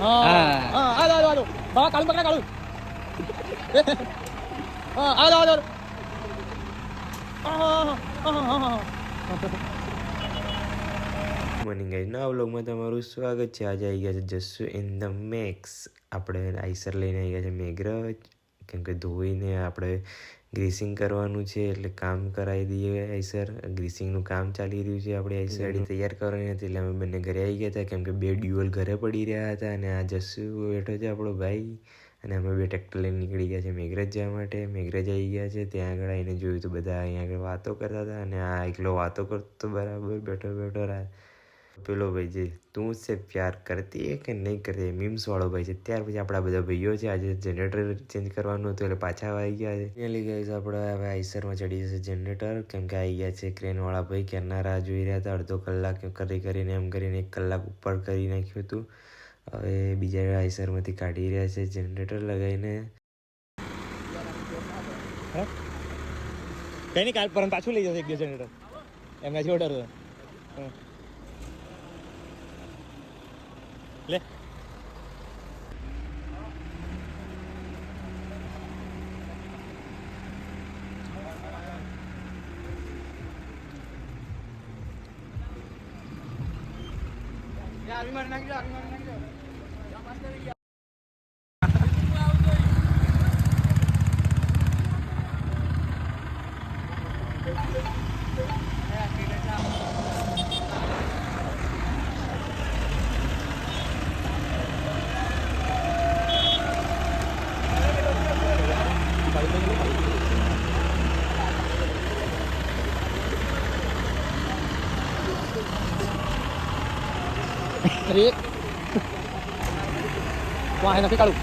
હાલો બાબા કાળું પકડા કાળું હાલો morning guys નવા વ્લોગમાં તમારું સ્વાગત છે. આજે આવી ગયા છે જસ્સુ ઇન ધ મેક્સ. આપણે આઈસર લઈને આવી ગયા છે મેઘરજ, કેમ કે ધોઈને આપણે ગ્રીસિંગ કરવાનું છે, એટલે કામ કરાવી દઈએ. આઈસર ગ્રીસિંગનું કામ ચાલી રહ્યું છે. આપણે આઈસર ગાડી તૈયાર કરવાની હતી, એટલે અમે બંને ઘરે આવી ગયા હતા, કેમ કે બે ડ્યુઅલ ઘરે પડી રહ્યા હતા. અને આ જસ્સુ બેઠો છે આપણો ભાઈ, અને અમે બે ટ્રેક્ટર લઈને નીકળી ગયા છે મેઘરજ જવા માટે. મેઘરજ આવી ગયા છે, ત્યાં આગળ આવીને જોયું તો બધા અહીંયા આગળ વાતો કરતા હતા, અને આ એકલો વાતો કરતો બરાબર બેઠો પેલો ભાઈ જે તું છે પ્યાર કરતી હે કે નહીં કરતી, મીમ્સ વાળો ભાઈ છે. ત્યાર પછી આપણા બધા ભાઈઓ છે. આજે જનરેટર ચેન્જ કરવાનું હતું, એટલે પાછા આવી ગયા છે. ત્યાં લઈ ગયા છે આપણે હવે આઈસરમાં ચડી જશે જનરેટર, કેમ કે આવી ગયા છે ક્રેનવાળા ભાઈ. ક્યારના રાહ જોઈ રહ્યા હતા, અડધો કલાક કરીને એમ કરીને 1 કલાક ઉપર કરી નાખ્યું હતું. હવે બીજા આઈસરમાંથી કાઢી રહ્યા છે જનરેટર લગાવીને. કઈ નહીં, કાલ પરમ પાછું લઈ જશે એક દિવસ જનરેટર એમનાથી ઓર્ડર લે. Tadi wah enak kalau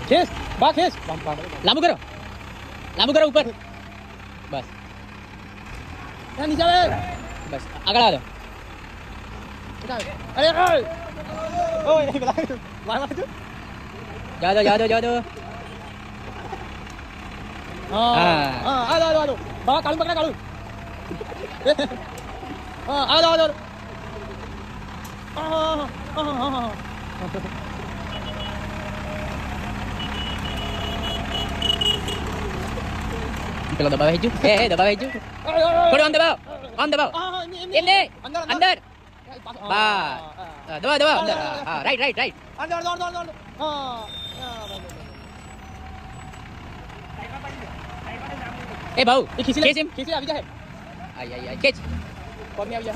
खींच बा खींच लांबू करो ऊपर बस यहाँ नीचे आवे बस आगे आ जाओ अरे ओए मार जा दो हाँ आ जाओ बाबा कालू पकड़ा कालू आ जाओ Kalau daba hijau, daba hijau. Kau on daba. Ini, under. Ba, daba, under. Right. Under. Bau, खींच अभी जा है. आई खींच. कौन नहीं अभी जा?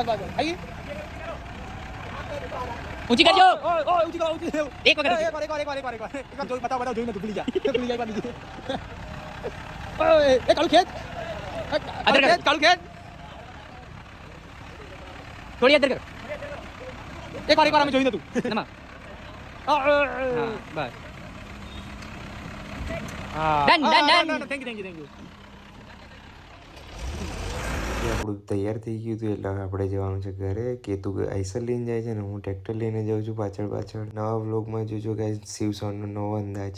बस. आई. ऊंची कर जो. ऊंची कर. एक बार. एक बार जो बताओ जो मैं भूल जा. एक बार नीचे. ए कालू खेत. अंदर खेत कालू खेत. थोड़ी अंदर कर. एक बार हमें જોઈને તું. નમા. બસ. Done. Thank you. આપણું તૈયાર થઈ ગયું હતું, એટલે આપણે જવાનું છે ઘરે. કેતું આઈસર લઈને જાય છે ને હું ટ્રેક્ટર લઈને જાઉં છું પાછળ. નવા વ્લોગમાં જોજો ગાઈઝ શિવ સોનનો નવો અંદાજ.